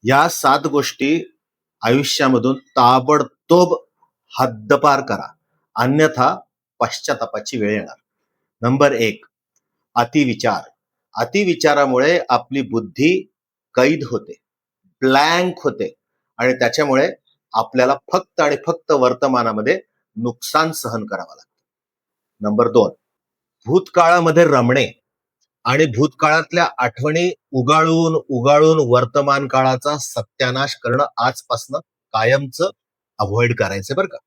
या 7 गोष्टी आयुष्यामधून ताबडतोब हद्दपार करा. अन्यथा पश्चातापाची वेळ येणार. नंबर 1, अतिविचार. अतिविचारामुळे आपली बुद्धी कैद होते, ब्लँक होते आणि त्याच्यामुळे आपल्याला फक्त आणि फक्त वर्तमानामध्ये नुकसान सहन करावं लागतं. नंबर 2, भूतकाळामध्ये रमणे आणि भूतकाळातल्या आठवणी उगाळून उगाळून वर्तमान काळाचा सत्यानाश करणं आजपासनं कायमचं अव्हॉइड करायचं बरं का.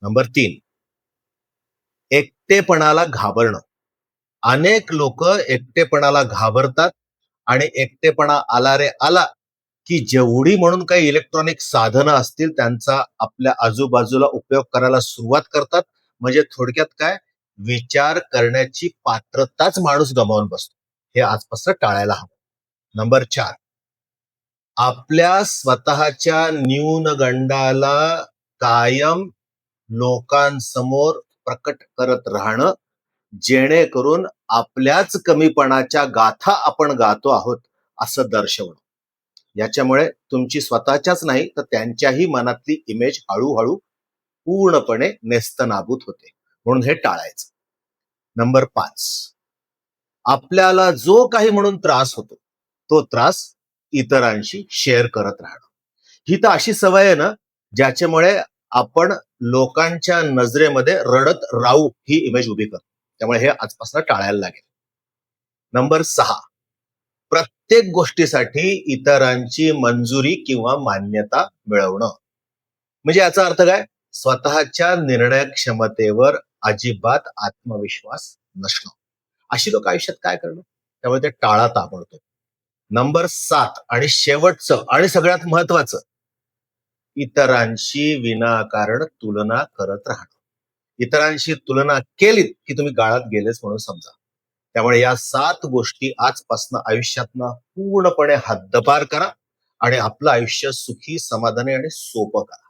नंबर 3, एकटेपणाला घाबरणं. अनेक लोक एकटेपणाला घाबरतात आणि एकटेपणा आला रे आला की जेवढी म्हणून काही इलेक्ट्रॉनिक साधनं असतील त्यांचा आपल्या आजूबाजूला उपयोग करायला सुरुवात करतात. म्हणजे थोडक्यात काय, विचार करण्याची पात्रताच माणूस गमावून बसतो. हे आजपासून टाळायला हवं. नंबर 4, आपल्या स्वतःच्या न्यूनगंडाला कायम लोकांसमोर प्रकट करत राहणं, जेणेकरून आपल्याच कमीपणाच्या गाथा आपण गातो आहोत असं दर्शवणं. याच्यामुळे तुमची स्वतःच्याच नाही तर त्यांच्याही मनातली इमेज हळूहळू पूर्णपणे नेस्तनाबूत होते. म्हणून हे टाळायचं. नंबर 5, आपल्याला जो काही म्हणून त्रास होतो तो त्रास इतरांशी शेअर करत राहणं. ही तर अशी सवय आहे ना ज्याच्यामुळे आपण लोकांच्या नजरेमध्ये रडत राहू ही इमेज उभी करतो. त्यामुळे हे आजपासून टाळायला लागेल. नंबर 6, प्रत्येक गोष्टीसाठी इतरांची मंजुरी किंवा मान्यता मिळवणं. म्हणजे याचा अर्थ काय, स्वतःच्या निर्णय क्षमतेवर अजिबात आत्मविश्वास नसणं. अशी लोक आयुष्यात काय करणार, त्यामुळे ते टाळा ताबडतोब. नंबर 7 आणि शेवटचं आणि सगळ्यात महत्वाचं, इतरांशी विनाकारण तुलना करत राहणं. इतरांशी तुलना केलीत की तुम्ही गाळात गेलेच म्हणून समजा. त्यामुळे या 7 गोष्टी आजपासून आयुष्यातनं पूर्णपणे हद्दपार करा आणि आपलं आयुष्य सुखी, समाधानी आणि सोपं करा.